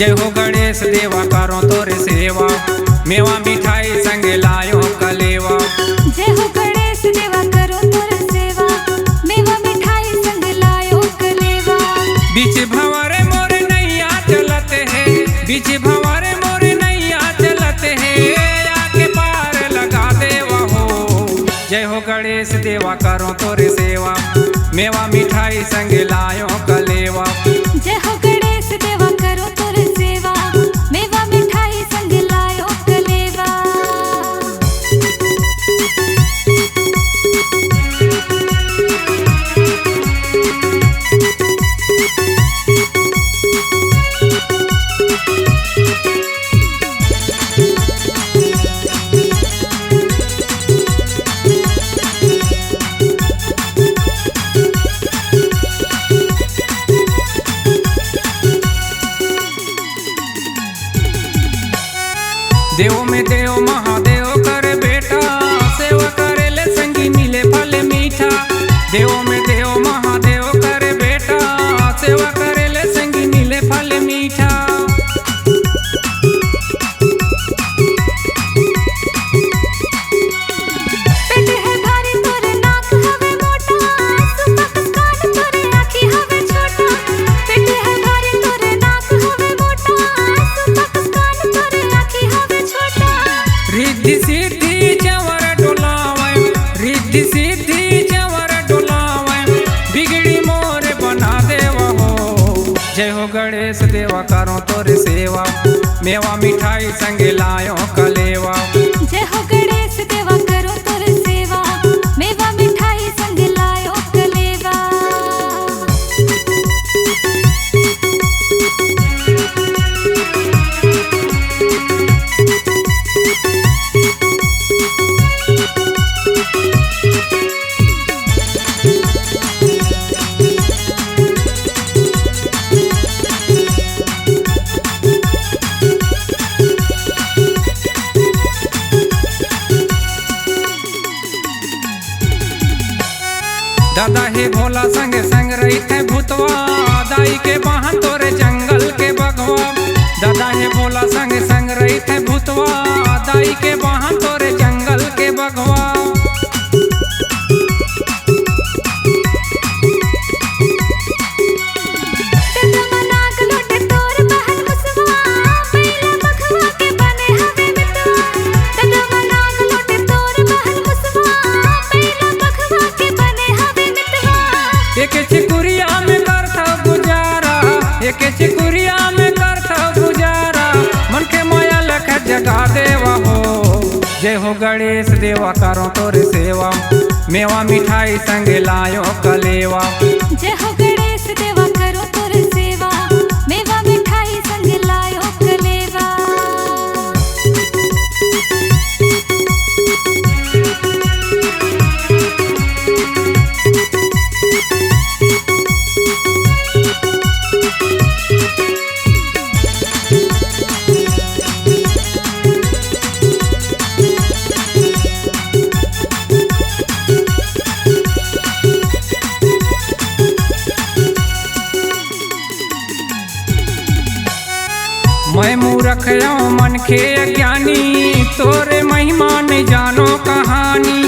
जय हो गणेश देवा करो तोरे सेवा, मेवा मिठाई संग लायो कलेवा। जय हो गणेश देवा करो तोरे सेवा, मेवा मिठाई संग लायो कलेवा। बीच भंवरे मोरे नैया चलते है, बीच भंवरे मोरे नैया चलते है, आके पार लगा देवा हो। जय हो गणेश देवा करो तोरे सेवा, मेवा मिठाई संग लायो कलेवा। जय हो गणेश देवा करो तोरे सेवा, मेवा मिठाई संग लायो कलेवा। देव में देव महादेव कर बेटा, सेवा करे ले संगी मिले फल मीठा। देव में देव महादेव कर बेटा, सेवा करे ले संगी मिले फल मीठा। पेट है भारी तोरे नाक हवे मोटा, सुपक कान तोरे आँखी हवे छोटा। पेट है भारी तोरे नाक हवे मोटा, सुपक कान तोरे आँखी हवे छोटा। रिद्धि सिद्धि चवर डोलावे, रिद्धि सिद्धि चवर डोलावे, बिगड़ी मोर बना देवा हो। जय हो गणेश देवा करो तोरे सेवा, मेवा मिठाई संग लायो कलेवा। जय हो गणेश देवा करो तोरे सेवा, मेवा मिठाई संग लायो कलेवा। दादा हे भोला संग संग रही थे भूतवा, दाई के वाहन तोरे जंगल के बगवा। दादा हे भोला संग संग रही थे भूतवा, दाई के वाहन तोरे जंगल के बगवा। नाग लोटे तोर बहन मुसवा, पहला बखवा के बने हवे मितवा। ददवा नाग लोटे तोर बहन मुसवा, पहला बखवा के बने हवे मितवा। एक चिकुरिया में करता गुजारा, एक चिकुरिया में करता गुजारा, मन के माया लख जगा देवा हो। जय हो गणेश देवा करो तोरे सेवा, मेवा मिठाई संग लायो कलेवा। जय हो गणेश देवा करो तोरे सेवा, मेवा मिठाई संग लायो कलेवा। मैं मूर्ख हूँ मन के अज्ञानी, तोरे महिमा नहीं जानो कहानी।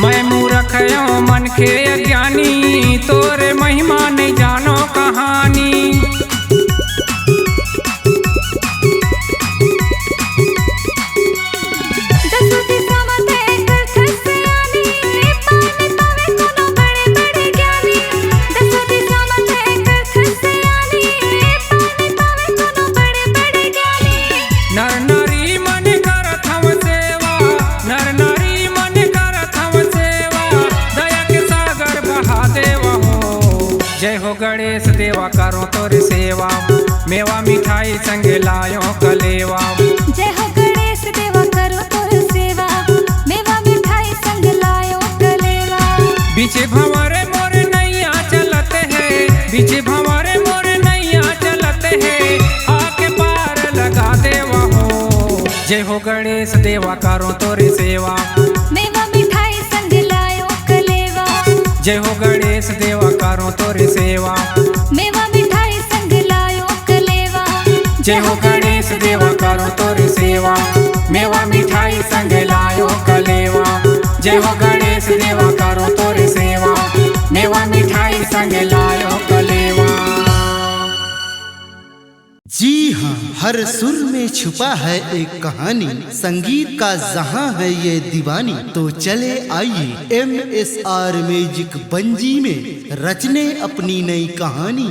मैं मूर्ख हूँ मन के अज्ञानी, तोरे महिमा नहीं जानो कहानी। दसो दिशा में देकर खसे आनी, पानी पावे कोनो बड़े बड़े ज्ञानी। दसो दिशा में देकर खसे आनी, पानी पावे कोनो बड़े बड़े ज्ञानी। नर नारी मन करत हम सेवा, नर नारी मन करत हम सेवा, दया के सागर बहा देवा हो। जय हो गणेश देवा करो तोरे सेवा, मेवा मिठाई संग लायो कलेवा। जय हो गणेश देवा करो तोरे सेवा, मेवा मिठाई संग लायो कलेवा। बीच भंवरे मोरे नैया चलते है, बीच भंवरे मोरे नैया चलते है, आके पार लगा देवा हो। जय हो गणेश देवा करो तोरे सेवा, मेवा मिठाई संग लायो कलेवा। जय हो गणेश देवा करो तोरे सेवा, मेवा मिठाई संग लायो कलेवा। जय हो गणेश देवा करो तोरी सेवा, मेवा मिठाई संग लायो कलेवा। जय हो गणेश देवा करो तोरी सेवा, मेवा मिठाई संग लायो कलेवा। जी हाँ, हर सुर में छुपा है एक कहानी, संगीत का जहां है ये दीवानी। तो चले आइए MSR म्यूजिक बंजी में रचने अपनी नई कहानी।